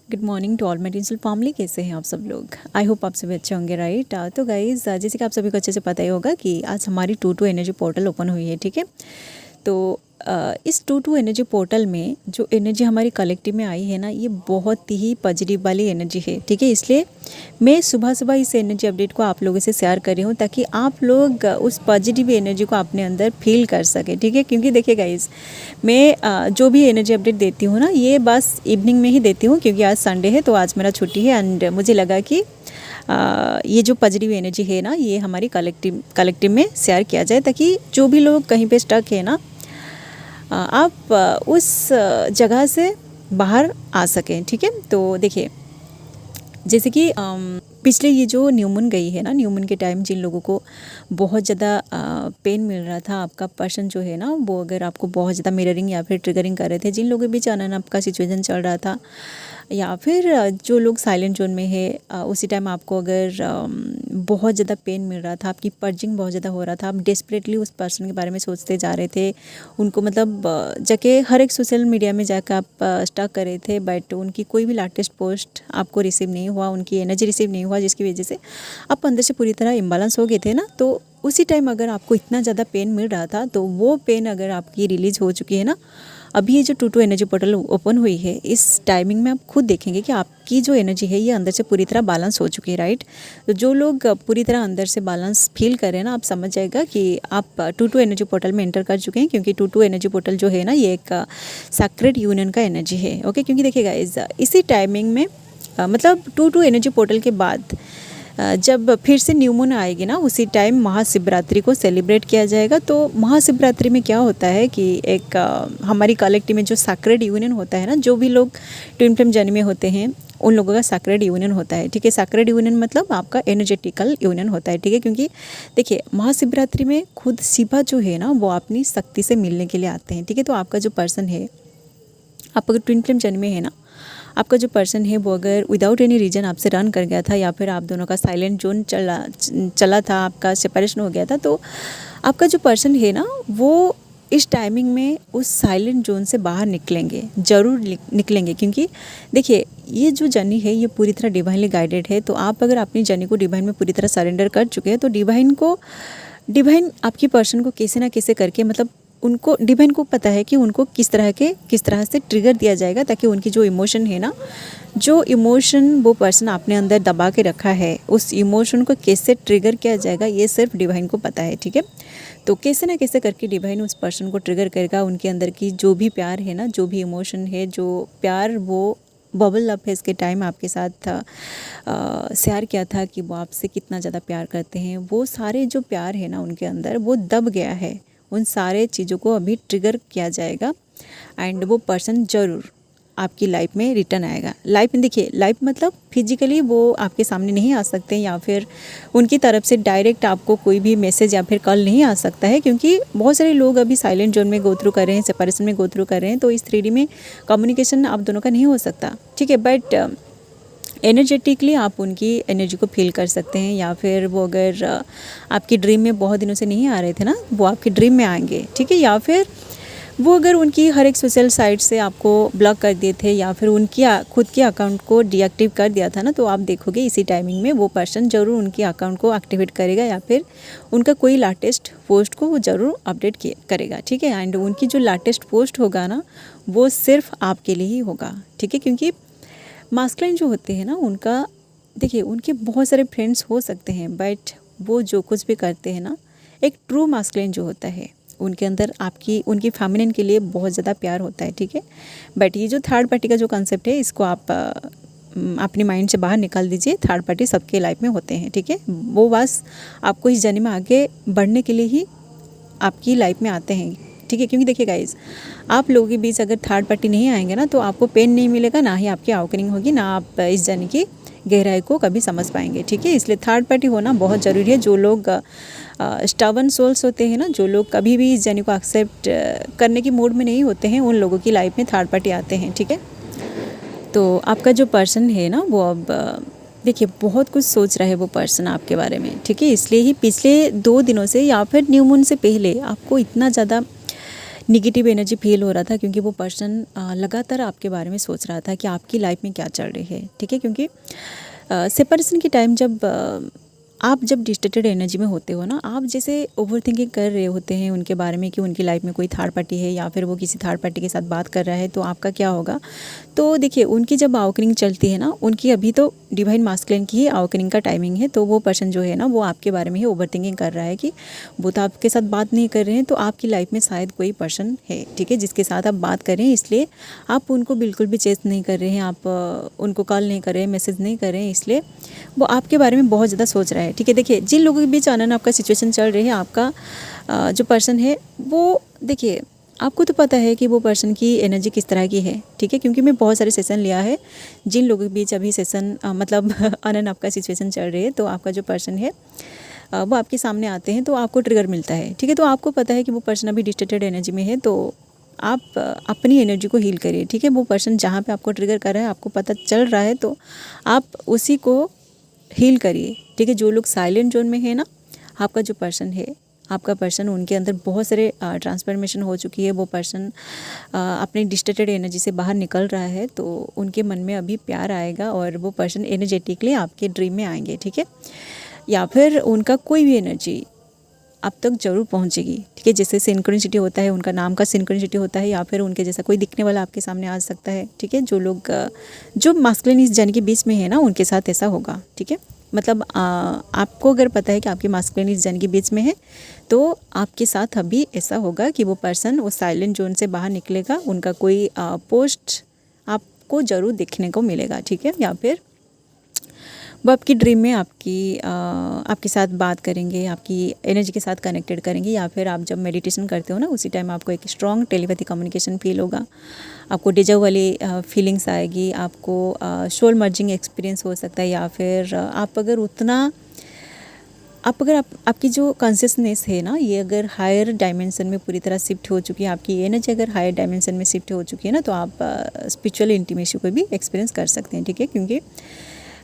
Good morning to all my digital family. कैसे हैं आप सब लोग? आई होप आप सभी अच्छे होंगे, राइट। तो गाइज़, जैसे कि आप सभी को अच्छे से पता ही होगा कि आज हमारी 2 एनर्जी पोर्टल ओपन हुई है, ठीक है। तो इस 2 एनर्जी पोर्टल में जो एनर्जी हमारी कलेक्टिव में आई है ना, ये बहुत ही पॉजिटिव वाली एनर्जी है, ठीक है। इसलिए मैं सुबह सुबह इस एनर्जी अपडेट को आप लोगों से शेयर कर रही हूँ ताकि आप लोग उस पॉजिटिव एनर्जी को अपने अंदर फील कर सकें, ठीक है। क्योंकि देखिए गाइज़, मैं जो भी एनर्जी अपडेट देती हूँ ना, ये बस इवनिंग में ही देती हूँ क्योंकि आज संडे है, तो आज मेरा छुट्टी है। एंड मुझे लगा कि ये जो पॉजिटिव एनर्जी है ना, ये हमारी कलेक्टिव में शेयर किया जाए ताकि जो भी लोग कहीं पे स्टक है ना, आप उस जगह से बाहर आ सकें, ठीक है। तो देखिए, जैसे कि पिछले ये जो न्यू मून गई है ना, न्यू मून के टाइम जिन लोगों को बहुत ज़्यादा पेन मिल रहा था, आपका पर्सन जो है ना, वो अगर आपको बहुत ज़्यादा मिररिंग या फिर ट्रिगरिंग कर रहे थे, जिन लोगों के बीच अनन आपका सिचुएशन चल रहा था, या फिर जो लोग साइलेंट जोन में है, उसी टाइम आपको अगर बहुत ज़्यादा पेन मिल रहा था, आपकी पर्जिंग बहुत ज़्यादा हो रहा था, आप डेस्परेटली उस पर्सन के बारे में सोचते जा रहे थे, उनको मतलब जाके हर एक सोशल मीडिया में जाकर आप स्टक कर रहे थे, बट उनकी कोई भी लेटेस्ट पोस्ट आपको रिसीव नहीं हुआ, उनकी एनर्जी रिसीव नहीं हुआ, जिसकी वजह से आप अंदर से पूरी तरह इम्बैलेंस हो गए थे ना। तो उसी टाइम अगर आपको इतना ज़्यादा पेन मिल रहा था, तो वो पेन अगर आपकी रिलीज हो चुकी है ना, अभी ये जो 2 एनर्जी पोर्टल ओपन हुई है, इस टाइमिंग में आप खुद देखेंगे कि आपकी जो एनर्जी है ये अंदर से पूरी तरह बैलेंस हो चुकी है, राइट। तो जो लोग पूरी तरह अंदर से बैलेंस फील कर रहे हैं ना, आप समझ जाएगा कि आप 2 एनर्जी पोर्टल में एंटर कर चुके हैं, क्योंकि 2 एनर्जी पोर्टल जो है ना, ये एक सैक्रेड यूनियन का एनर्जी है, ओके। क्योंकि देखिएगा, इसी टाइमिंग में मतलब 2 एनर्जी पोर्टल के बाद जब फिर से न्यू मून आएगी ना, उसी टाइम महाशिवरात्रि को सेलिब्रेट किया जाएगा। तो महाशिवरात्रि में क्या होता है कि एक हमारी कलेक्टिव में जो सैक्रेड यूनियन होता है ना, जो भी लोग ट्विन फ्लेम जर्नी में होते हैं, उन लोगों का सैक्रेड यूनियन होता है, ठीक है। सैक्रेड यूनियन मतलब आपका एनर्जेटिकल यूनियन होता है, ठीक है। क्योंकि देखिए, महाशिवरात्रि में खुद शिवा जो है ना, वो अपनी शक्ति से मिलने के लिए आते हैं, ठीक है। तो आपका जो पर्सन है, आप अगर ट्विन फ्लेम जर्नी में है ना, आपका जो पर्सन है वो अगर विदाउट एनी रीज़न आपसे रन कर गया था, या फिर आप दोनों का साइलेंट जोन चला था, आपका सेपरेशन हो गया था, तो आपका जो पर्सन है ना, वो इस टाइमिंग में उस साइलेंट जोन से बाहर निकलेंगे, ज़रूर निकलेंगे। क्योंकि देखिए, ये जो जर्नी है ये पूरी तरह डिवाइनली गाइडेड है। तो आप अगर अपनी जर्नी को डिवाइन में पूरी तरह सरेंडर कर चुके हैं, तो डिवाइन आपकी पर्सन को कैसे ना कैसे करके, मतलब उनको डिवाइन को पता है कि उनको किस तरह से ट्रिगर दिया जाएगा, ताकि उनकी जो इमोशन है ना, जो इमोशन वो पर्सन अपने अंदर दबा के रखा है, उस इमोशन को कैसे ट्रिगर किया जाएगा, ये सिर्फ डिवाइन को पता है, ठीक है। तो कैसे ना कैसे करके डिवाइन उस पर्सन को ट्रिगर करेगा, उनके अंदर की जो भी प्यार है ना, जो भी इमोशन है, जो प्यार वो बबल अप है इसके टाइम आपके साथ शेयर किया था कि वो आपसे कितना ज़्यादा प्यार करते हैं, वो सारे जो प्यार है ना उनके अंदर, वो दब गया है। उन सारे चीज़ों को अभी ट्रिगर किया जाएगा, एंड वो पर्सन ज़रूर आपकी लाइफ में रिटर्न आएगा। लाइफ में देखिए, लाइफ मतलब फिजिकली वो आपके सामने नहीं आ सकते, या फिर उनकी तरफ से डायरेक्ट आपको कोई भी मैसेज या फिर कॉल नहीं आ सकता है, क्योंकि बहुत सारे लोग अभी साइलेंट जोन में गो थ्रू कर रहे हैं, सेपरेशन में गो थ्रू कर रहे हैं। तो इस 3D में कम्युनिकेशन आप दोनों का नहीं हो सकता, ठीक है। बट एनर्जेटिकली आप उनकी एनर्जी को फील कर सकते हैं, या फिर वो अगर आपकी ड्रीम में बहुत दिनों से नहीं आ रहे थे ना, वो आपकी ड्रीम में आएंगे, ठीक है। या फिर वो अगर उनकी हर एक सोशल साइट से आपको ब्लॉक कर दिए थे, या फिर उनकी खुद के अकाउंट को डीएक्टिव कर दिया था ना, तो आप देखोगे इसी टाइमिंग में वो पर्सन ज़रूर उनकी अकाउंट को एक्टिवेट करेगा, या फिर उनका कोई लेटेस्ट पोस्ट को वो ज़रूर अपडेट करेगा, ठीक है। एंड उनकी जो लेटेस्ट पोस्ट होगा ना, वो सिर्फ आपके लिए ही होगा, ठीक है। क्योंकि मास्कुलिन जो होते हैं ना, उनका देखिए, उनके बहुत सारे फ्रेंड्स हो सकते हैं, बट वो जो कुछ भी करते हैं ना, एक ट्रू मास्कुलिन जो होता है, उनके अंदर उनकी फेमिनिन के लिए बहुत ज़्यादा प्यार होता है, ठीक है। बट ये जो थर्ड पार्टी का जो कंसेप्ट है, इसको आप अपनी माइंड से बाहर निकाल दीजिए। थर्ड पार्टी सबके लाइफ में होते हैं, ठीक है। वो बस आपको इस जर्नी में आगे बढ़ने के लिए ही आपकी लाइफ में आते हैं, ठीक है। क्योंकि देखिए गाइज, आप लोगों के बीच अगर थर्ड पार्टी नहीं आएंगे ना, तो आपको पेन नहीं मिलेगा, ना ही आपकी अवेकनिंग होगी, ना आप इस जर्नी की गहराई को कभी समझ पाएंगे, ठीक है। इसलिए थर्ड पार्टी होना बहुत ज़रूरी है। जो लोग स्टबर्न सोल्स होते हैं ना, जो लोग कभी भी इस जर्नी को एक्सेप्ट करने की मूड में नहीं होते हैं, उन लोगों की लाइफ में थर्ड पार्टी आते हैं, ठीक है। तो आपका जो पर्सन है ना, वो अब देखिए बहुत कुछ सोच रहा है वो पर्सन आपके बारे में, ठीक है। इसलिए ही पिछले 2 दिनों से, या फिर न्यू मून से पहले, आपको इतना ज़्यादा निगेटिव एनर्जी फील हो रहा था, क्योंकि वो पर्सन लगातार आपके बारे में सोच रहा था कि आपकी लाइफ में क्या चल रही है, ठीक है। क्योंकि सेपरेशन के टाइम जब आप जब डिस्टर्टेड एनर्जी में होते हो ना, आप जैसे ओवर थिंकिंग कर रहे होते हैं उनके बारे में कि उनकी लाइफ में कोई थर्ड पार्टी है या फिर वो किसी थर्ड पार्टी के साथ बात कर रहा है, तो आपका क्या होगा। तो देखिए, उनकी जब अवोकनिंग चलती है ना, उनकी अभी तो डिवाइन मास्कुलिन की ही अवोकनिंग का टाइमिंग है, तो वो पर्सन जो है ना, वो आपके बारे में ही ओवर थिंकिंग कर रहा है कि वो तो आपके साथ बात नहीं कर रहे हैं, तो आपकी लाइफ में शायद कोई पर्सन है, ठीक है, जिसके साथ आप बात कर रहे हैं, इसलिए आप उनको बिल्कुल भी चेस नहीं कर रहे हैं, आप उनको कॉल नहीं कर रहे हैं, मैसेज नहीं कर रहे हैं, इसलिए वो आपके बारे में बहुत ज़्यादा सोच रहा है, ठीक है। देखिए, जिन लोगों के बीच अनन आपका सिचुएशन चल रही है, आपका जो पर्सन है वो, देखिए आपको तो पता है कि वो पर्सन की एनर्जी किस तरह की है, ठीक है, क्योंकि मैं बहुत सारे सेशन लिया है। जिन लोगों के बीच अभी सेशन मतलब अनन आपका सिचुएशन चल रही है, तो आपका जो पर्सन है वो आपके सामने आते हैं तो आपको ट्रिगर मिलता है, ठीक है। तो आपको पता है कि वो पर्सन अभी डिस्टर्टेड एनर्जी में है, तो आप अपनी एनर्जी को हील करिए, ठीक है। वो पर्सन जहाँ पे आपको ट्रिगर कर रहा है, आपको पता चल रहा है, तो आप उसी को हील करिए, ठीक है। जो लोग साइलेंट जोन में है ना, आपका जो पर्सन है, आपका पर्सन, उनके अंदर बहुत सारे ट्रांसफॉर्मेशन हो चुकी है। वो पर्सन अपनी डिस्टर्टेड एनर्जी से बाहर निकल रहा है, तो उनके मन में अभी प्यार आएगा और वो पर्सन एनर्जेटिकली आपके ड्रीम में आएंगे, ठीक है। या फिर उनका कोई भी एनर्जी आप तक जरूर पहुंचेगी, ठीक है। जैसे सिंक्रोनिसिटी होता है, उनका नाम का सिंक्रोनिसिटी होता है, या फिर उनके जैसा कोई दिखने वाला आपके सामने आ सकता है, ठीक है। जो लोग जो मास्कुलिन इस जन के बीच में है ना, उनके साथ ऐसा होगा, ठीक है। मतलब आपको अगर पता है कि आपकी मास्कुलिन इस जन के बीच में है, तो आपके साथ अभी ऐसा होगा कि वो पर्सन वो साइलेंट जोन से बाहर निकलेगा, उनका कोई पोस्ट आपको ज़रूर देखने को मिलेगा, ठीक है। या फिर वो आपकी ड्रीम में आपके साथ बात करेंगे, आपकी एनर्जी के साथ कनेक्टेड करेंगे, या फिर आप जब मेडिटेशन करते हो ना, उसी टाइम आपको एक स्ट्रॉन्ग टेलीपैथी कम्युनिकेशन फील होगा, आपको डेजा वाली फीलिंग्स आएगी, आपको सोल मर्जिंग एक्सपीरियंस हो सकता है, या फिर आपकी जो कॉन्शियसनेस है ना, ये अगर हायर डायमेंशन में पूरी तरह शिफ्ट हो चुकी है, आपकी एनर्जी अगर हायर डायमेंशन में शिफ्ट हो चुकी है ना, तो आप स्पिरिचुअल इंटीमेसी को भी एक्सपीरियंस कर सकते हैं, ठीक है। क्योंकि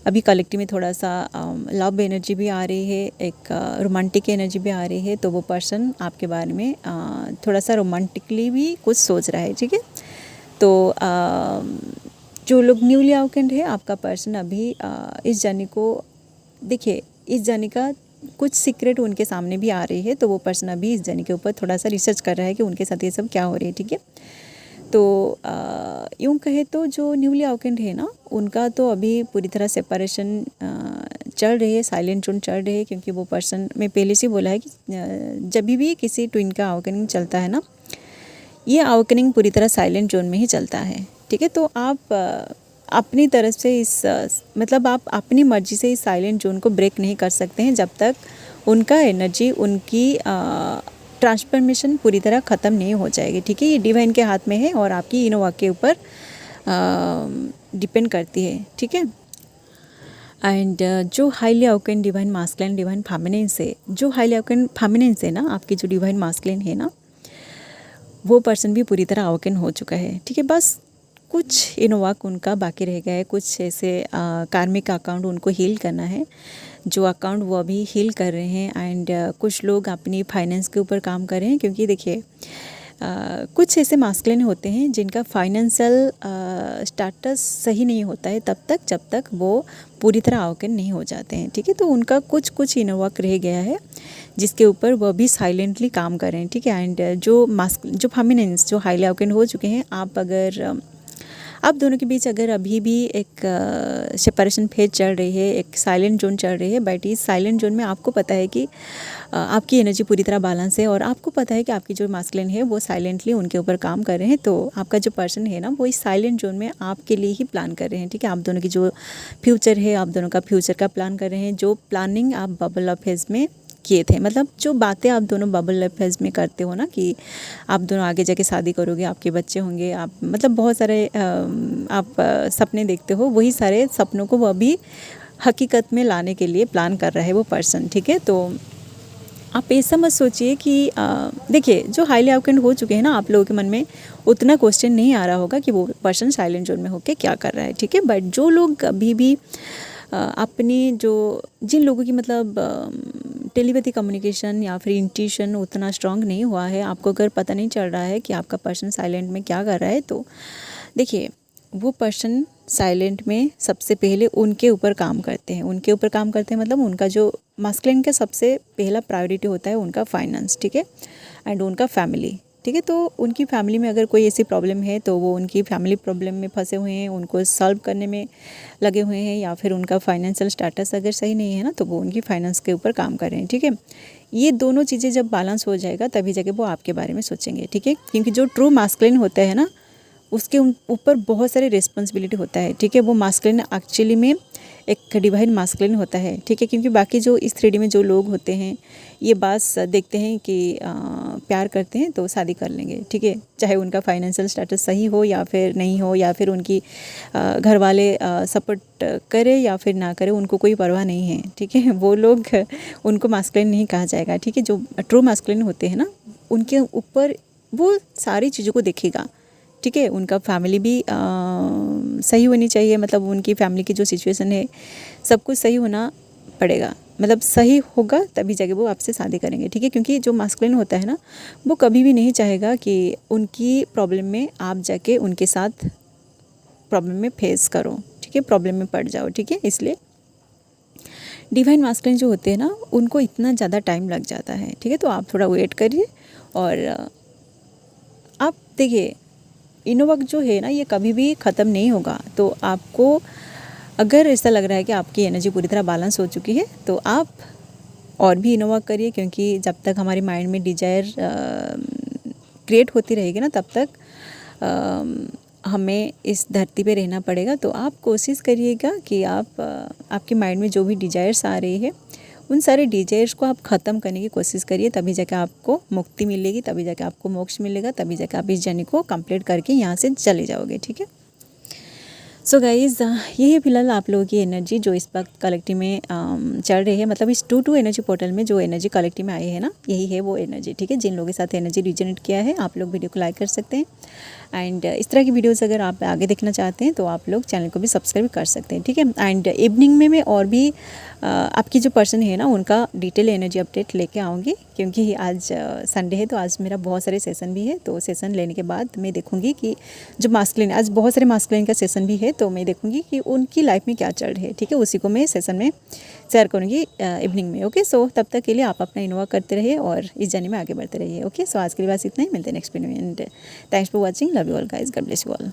अभी कलेक्टिव में थोड़ा सा लव एनर्जी भी आ रही है, एक रोमांटिक एनर्जी भी आ रही है, तो वो पर्सन आपके बारे में थोड़ा सा रोमांटिकली भी कुछ सोच रहा है, ठीक है। तो जो लोग न्यूली अवेकेंड है, आपका पर्सन अभी इस जर्नी को, देखिए, इस जर्नी का कुछ सीक्रेट उनके सामने भी आ रही है, तो वो पर्सन अभी इस जर्नी के ऊपर थोड़ा सा रिसर्च कर रहा है कि उनके साथ ये सब क्या हो रही है, ठीक है। तो यूँ कहे तो जो न्यूली अवेकेंड है ना, उनका तो अभी पूरी तरह सेपरेशन चल रही है, साइलेंट जोन चल रही है, क्योंकि वो पर्सन, मैं पहले से बोला है कि जब भी किसी ट्विन का अवेकनिंग चलता है ना, ये अवेकनिंग पूरी तरह साइलेंट जोन में ही चलता है, ठीक है। तो आप अपनी तरफ से मतलब आप अपनी मर्जी से इस साइलेंट जोन को ब्रेक नहीं कर सकते हैं, जब तक उनका एनर्जी, उनकी ट्रांसफॉर्मेशन पूरी तरह ख़त्म नहीं हो जाएगी, ठीक है। ये डिवाइन के हाथ में है और आपकी इनोवा के ऊपर डिपेंड करती है, ठीक है। एंड जो highly awakened divine masculine, divine feminines है, जो हाईली अवेकेंड फेमिनिन्स है ना, आपकी जो डिवाइन मास्कुलिन है ना, वो पर्सन भी पूरी तरह अवेकेंड हो चुका है, ठीक है। बस कुछ इनोवाक उनका बाकी रह गया है, कुछ ऐसे कार्मिक अकाउंट उनको हील करना है, जो अकाउंट वो अभी हील कर रहे हैं। एंड कुछ लोग अपनी फाइनेंस के ऊपर काम कर रहे हैं, क्योंकि देखिए कुछ ऐसे मास्कुलिन होते हैं जिनका फाइनेंशियल स्टेटस सही नहीं होता है तब तक, जब तक वो पूरी तरह अवेकन नहीं हो जाते हैं, ठीक है। तो उनका कुछ इनोवाक रह गया है, जिसके ऊपर वो भी साइलेंटली काम कर रहे हैं, ठीक है। एंड जो फेमिनिन्स, जो हाईली अवेकन हो चुके हैं, आप दोनों के बीच अगर अभी भी एक सेपरेशन फेज चल रही है, एक साइलेंट जोन चल रही है, बट इस साइलेंट जोन में आपको पता है कि आपकी एनर्जी पूरी तरह बैलेंस है, और आपको पता है कि आपकी जो मास्कुलिन है वो साइलेंटली उनके ऊपर काम कर रहे हैं, तो आपका जो पर्सन है ना, वो इस साइलेंट जोन में आपके लिए ही प्लान कर रहे हैं, ठीक है। आप दोनों की जो फ्यूचर है, आप दोनों का फ्यूचर का प्लान कर रहे हैं, जो प्लानिंग आप बबल ऑफ फेज में किए थे, मतलब जो बातें आप दोनों बबल फेज में करते हो ना, कि आप दोनों आगे जाके शादी करोगे, आपके बच्चे होंगे, आप मतलब बहुत सारे आप सपने देखते हो, वही सारे सपनों को वो अभी हकीकत में लाने के लिए प्लान कर रहा है वो पर्सन, ठीक है। तो आप ऐसा मत सोचिए कि देखिए, जो हाईली अवेकेंड हो चुके हैं ना, आप लोगों के मन में उतना क्वेश्चन नहीं आ रहा होगा कि वो पर्सन साइलेंट जोन में होकर क्या कर रहा है, ठीक है। बट जो लोग अभी भी अपनी जिन लोगों की मतलब टेलीपैथी कम्युनिकेशन या फिर इंट्यूशन उतना स्ट्रांग नहीं हुआ है, आपको अगर पता नहीं चल रहा है कि आपका पर्सन साइलेंट में क्या कर रहा है, तो देखिए वो पर्सन साइलेंट में सबसे पहले उनके ऊपर काम करते हैं। उनके ऊपर काम करते हैं मतलब उनका जो मास्कुलिन का सबसे पहला प्रायोरिटी होता है उनका फाइनेंस, ठीक है, एंड उनका फैमिली, ठीक है। तो उनकी फैमिली में अगर कोई ऐसी प्रॉब्लम है तो वो उनकी फैमिली प्रॉब्लम में फंसे हुए हैं, उनको सॉल्व करने में लगे हुए हैं, या फिर उनका फाइनेंशियल स्टेटस अगर सही नहीं है ना तो वो उनकी फाइनेंस के ऊपर काम कर रहे हैं, ठीक है। ये दोनों चीज़ें जब बैलेंस हो जाएगा तभी जाके वो आपके बारे में सोचेंगे, ठीक है। क्योंकि जो ट्रू मास्कुलिन होता है ना उसके ऊपर बहुत सारी रिस्पॉन्सिबिलिटी होता है, ठीक है। वो मास्कुलिन एक्चुअली में एक डिवाइन मास्कुलिन होता है, ठीक है। क्योंकि बाकी जो इस 3D में जो लोग होते हैं ये बस देखते हैं कि प्यार करते हैं तो शादी कर लेंगे, ठीक है, चाहे उनका फाइनेंशियल स्टेटस सही हो या फिर नहीं हो, या फिर उनकी घर वाले सपोर्ट करे या फिर ना करे, उनको कोई परवाह नहीं है, ठीक है। वो लोग उनको मास्कुलिन नहीं कहा जाएगा, ठीक है। जो ट्रू मास्कुलिन होते हैं ना उनके ऊपर वो सारी चीज़ों को देखेगा, ठीक है। उनका फैमिली भी सही होनी चाहिए, मतलब उनकी फैमिली की जो सिचुएशन है सब कुछ सही होना पड़ेगा, मतलब सही होगा तभी जाके वो आपसे शादी करेंगे, ठीक है। क्योंकि जो मास्कुलिन होता है ना वो कभी भी नहीं चाहेगा कि उनकी प्रॉब्लम में आप जाके उनके साथ प्रॉब्लम में फेस करो, ठीक है, प्रॉब्लम में पड़ जाओ, ठीक है। इसलिए डिवाइन मास्कुलिन जो होते हैं ना उनको इतना ज़्यादा टाइम लग जाता है, ठीक है। तो आप थोड़ा वेट करिए और आप देखिए इनो वक्त जो है ना ये कभी भी ख़त्म नहीं होगा। तो आपको अगर ऐसा लग रहा है कि आपकी एनर्जी पूरी तरह बैलेंस हो चुकी है तो आप और भी इनो वक्त करिए, क्योंकि जब तक हमारे माइंड में डिजायर क्रिएट होती रहेगी ना तब तक हमें इस धरती पे रहना पड़ेगा। तो आप कोशिश करिएगा कि आप आपके माइंड में जो भी डिजायर्स आ रही है उन सारे डिजायर्स को आप ख़त्म करने की कोशिश करिए, तभी जाके आपको मुक्ति मिलेगी, तभी जाके आपको मोक्ष मिलेगा, तभी जाके आप इस जर्नी को कंप्लीट करके यहाँ से चले जाओगे, ठीक है। सो गाइज़ यही फिलहाल आप लोगों की एनर्जी जो इस वक्त कलेक्टिव में चल रही है, मतलब इस 2-2 एनर्जी पोर्टल में जो एनर्जी कलेक्टिव में आई है ना यही है वो एनर्जी, ठीक है। जिन लोगों के साथ एनर्जी रिजोनेट किया है आप लोग वीडियो को लाइक कर सकते हैं, एंड इस तरह की वीडियोस अगर आप आगे देखना चाहते हैं तो आप लोग चैनल को भी सब्सक्राइब कर सकते हैं, ठीक है। एंड इवनिंग में मैं और भी आपकी जो पर्सन है ना उनका डिटेल एनर्जी अपडेट लेके आऊँगी, क्योंकि आज संडे है तो आज मेरा बहुत सारे सेशन भी है। तो सेशन लेने के बाद मैं देखूँगी कि जो मास्कुलिन आज बहुत सारे मास्कुलिन का सेशन भी है तो मैं देखूँगी कि उनकी लाइफ में क्या चल रही है, ठीक है। उसी को मैं सेशन में शेयर करूँगी इवनिंग में, ओके। सो तब तक के लिए आप अपना इन्वॉल्व करते रहिए और इस जर्नी में आगे बढ़ते रहिए, ओके। सो आज के लिए बस इतना ही, मिलते हैं नेक्स्ट वीडियो में, and thanks for watching, love you all guys, God bless you all.